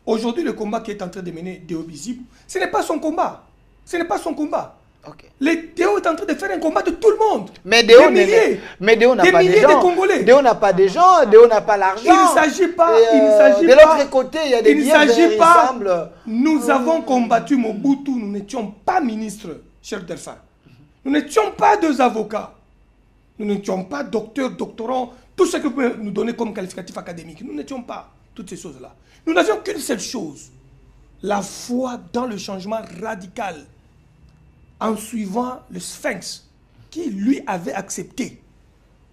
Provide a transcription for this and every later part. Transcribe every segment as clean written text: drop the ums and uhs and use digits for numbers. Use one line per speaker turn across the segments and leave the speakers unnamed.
Aujourd'hui, le combat qui est en train de mener Déo Bizibou, ce n'est pas son combat. Ce n'est pas son combat.
Okay.
Déo est en train de faire un combat de tout le monde.
Mais Déo n'a pas des gens.
Congolais.
Déo n'a pas des gens, Déo n'a pas l'argent.
Il ne s'agit pas.
De l'autre côté, il y a des biens.
Nous avons combattu Mobutu, nous n'étions pas ministres, cher Delphin. Nous n'étions pas deux avocats. Nous n'étions pas docteurs, doctorants, tout ce que vous pouvez nous donner comme qualificatif académique. Nous n'étions pas toutes ces choses-là. Nous n'avions qu'une seule chose, la foi dans le changement radical, en suivant le Sphinx, qui lui avait accepté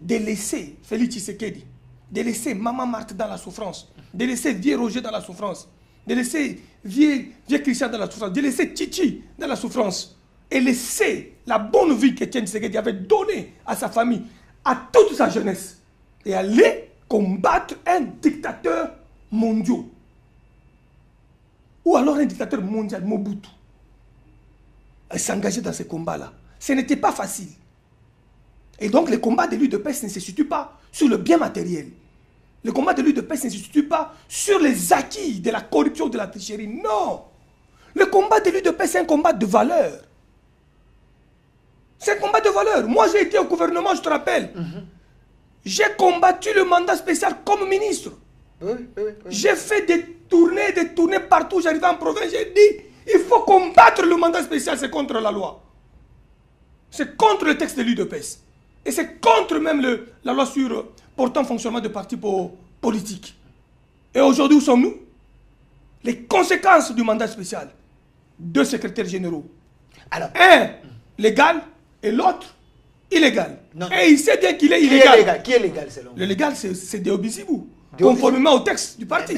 de laisser Félix Tshisekedi, de laisser Maman Marthe dans la souffrance, de laisser Vieux Roger dans la souffrance, de laisser Vieux Christian dans la souffrance, de laisser Titi dans la souffrance, et laisser la bonne vie qu'Étienne Tshisekedi avait donnée à sa famille, à toute sa jeunesse, et aller combattre un dictateur mondial. Ou alors un dictateur mondial, Mobutu. Et s'engager dans ces combats-là. Ce n'était pas facile. Et donc le combat de l'UDPS ne se situe pas sur le bien matériel. Le combat de l'UDPS ne se situe pas sur les acquis de la corruption, de la tricherie. Non. Le combat de l'UDPS, c'est un combat de valeur. C'est un combat de valeur. Moi, j'ai été au gouvernement, je te rappelle. J'ai combattu le mandat spécial comme ministre. J'ai fait des tournées partout. J'arrivais en province, j'ai dit, il faut combattre le mandat spécial, c'est contre la loi. C'est contre le texte de l'UDPS. Et c'est contre même la loi sur portant fonctionnement de partis politiques. Et aujourd'hui, où sommes-nous? Les conséquences du mandat spécial. Deux secrétaires généraux. Alors, un légal et l'autre illégal. Non. Et il sait bien qu'il est illégal.
Qui est légal selon vous?
Le légal, c'est Déo Bizibou. Conformément au texte du parti.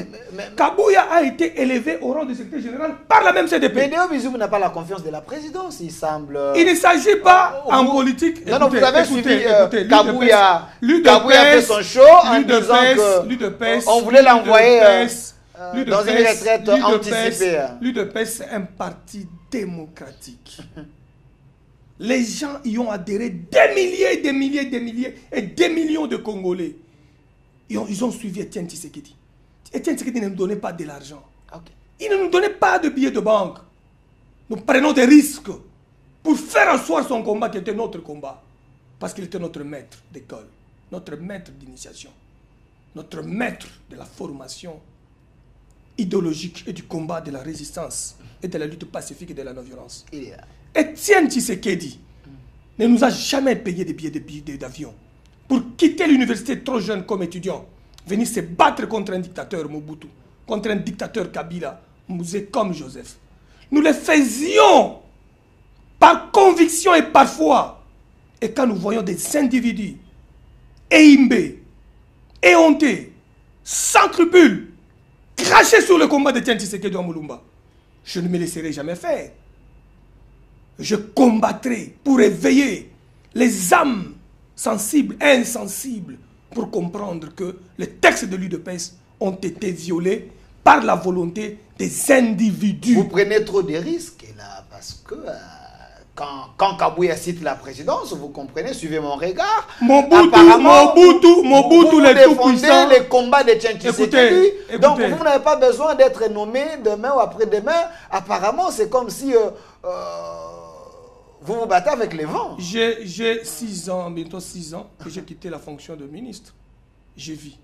Kabouya a été élevé au rang de secrétaire général par la même CDP.
Mais Déo Bizibou n'a pas la confiance de la présidence, il semble.
Il ne s'agit pas en politique.
Non, vous avez suivi Kabouya. Kabouya fait son show en disant qu'on voulait l'envoyer dans une retraite anticipée.
L'UDPS, c'est un parti démocratique. Les gens y ont adhéré, des milliers et des millions de Congolais. Ils ont suivi Étienne Tshisekedi. Étienne Tshisekedi ne nous donnait pas de l'argent. Okay. Il ne nous donnait pas de billets de banque. Nous prenons des risques pour faire asseoir son combat qui était notre combat. Parce qu'il était notre maître d'école, notre maître d'initiation, notre maître de la formation idéologique et du combat de la résistance et de la lutte pacifique et de la non-violence. Étienne Tshisekedi ne nous a jamais payé des billets d'avion pour quitter l'université trop jeune comme étudiant, venir se battre contre un dictateur Mobutu, contre un dictateur Kabila, Mouzé comme Joseph. Nous le faisions par conviction et par foi. Et quand nous voyons des individus éhimbés, éhontés, sans scrupules, cracher sur le combat d'Étienne Tshisekedi en Moulumba, je ne me laisserai jamais faire. Je combattrai pour éveiller les âmes sensibles, insensibles, pour comprendre que les textes de l'UDPS ont été violés par la volonté des individus.
Vous prenez trop de risques là, parce que quand Kabouya cite la présidence, vous comprenez, suivez mon regard.
Mobutu,
vous défendez les combats de Tshisekedi. Donc vous n'avez pas besoin d'être nommé demain ou après-demain. Apparemment, c'est comme si vous vous battez avec les vents.
J'ai 6 ans, bientôt 6 ans, que j'ai quitté la fonction de ministre. Je vis.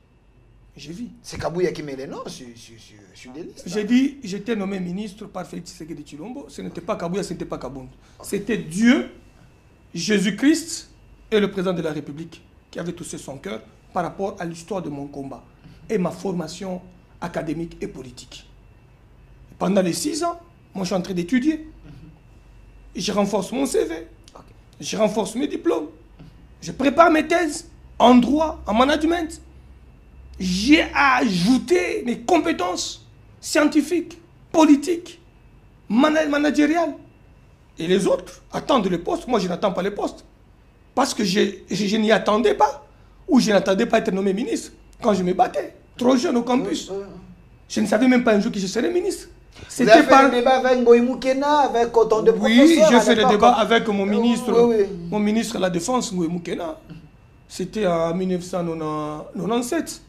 C'est Kabouya qui met les noms sur des listes.
J'ai dit, j'étais nommé ministre par Félix Tshisekedi Tshilombo. Ce n'était pas Kabouya, ce n'était pas Kabound. C'était Dieu, Jésus-Christ et le président de la République qui avaient touché son cœur par rapport à l'histoire de mon combat et ma formation académique et politique. Pendant les 6 ans, moi je suis en train d'étudier. Je renforce mon CV, je renforce mes diplômes, je prépare mes thèses en droit, en management. J'ai ajouté mes compétences scientifiques, politiques, managériales. Et les autres attendent les postes. Moi, je n'attends pas les postes. Parce que je n'y attendais pas. Ou je n'attendais pas être nommé ministre quand je me battais. Trop jeune au campus. Je ne savais même pas un jour que je serais ministre.
Vous avez fait le débat avec Ngoïmou Kena, avec autant de professeurs?
Oui, j'ai fait le débat avec mon ministre, mon ministre de la Défense, Ngoïmou Kena. C'était en 1997.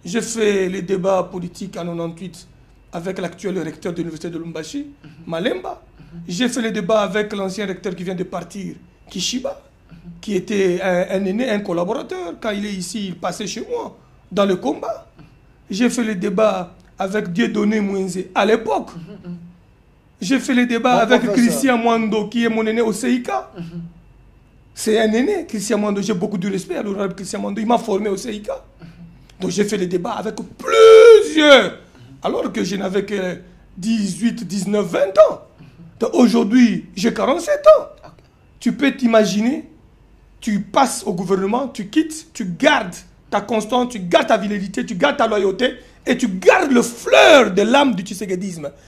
J'ai fait les débats politiques en 98 avec l'actuel recteur de l'université de Lubumbashi, Malemba. J'ai fait le débat avec l'ancien recteur qui vient de partir, Kishiba, qui était un aîné, un collaborateur. Quand il est ici, il passait chez moi, dans le combat. J'ai fait le débat avec Dieudonné Mouenze à l'époque. J'ai fait le débat avec Christian Mwando, qui est mon aîné au CIK. C'est un aîné, Christian Mwando. J'ai beaucoup de respect à l'honorable Christian Mwando. Il m'a formé au CIK. Donc j'ai fait le débat avec plusieurs, alors que je n'avais que 18, 19, 20 ans. Aujourd'hui, j'ai 47 ans. Tu peux t'imaginer, tu passes au gouvernement, tu quittes, tu gardes ta constance, tu gardes ta fidélité, tu gardes ta loyauté et tu gardes le fleur de l'âme du tshisekedi.